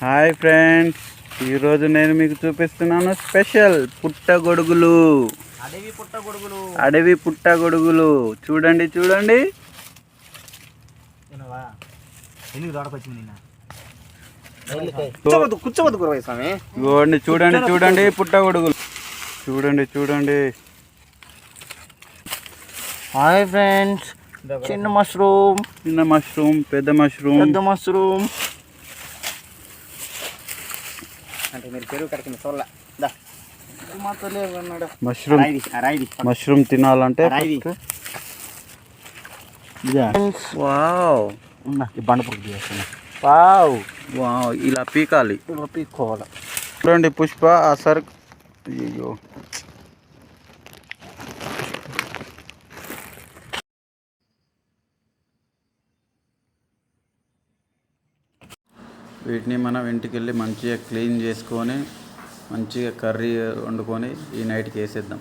Hi friends, ఈరోజు నేను మీకు చూపిస్తున్నాను స్పెషల్ పుట్టగొడుగులు. అడవి పుట్టగొడుగులు చూడండి చూడండి. చూడండి చూడండి పుట్టగొడుగులు చూడండి చూడండి. హాయ్ ఫ్రెండ్స్, చిన్న మష్రూమ్, పెద్ద మష్రూమ్. అంటే మీరు పెరుగు కడికి చూడాల మష్రూమ్ తినాలంటే బండపూర్ చేస్తున్నా. వావ్ ఇలా పీకాలి, పీక్కోవాలి. చూడండి పుష్ప ఆ సరుకు. అయ్యో వీటిని మనం ఇంటికి వెళ్ళి మంచిగా క్లీన్ చేసుకొని మంచిగా కర్రీ వండుకొని ఈ నైట్కి వేసేద్దాం.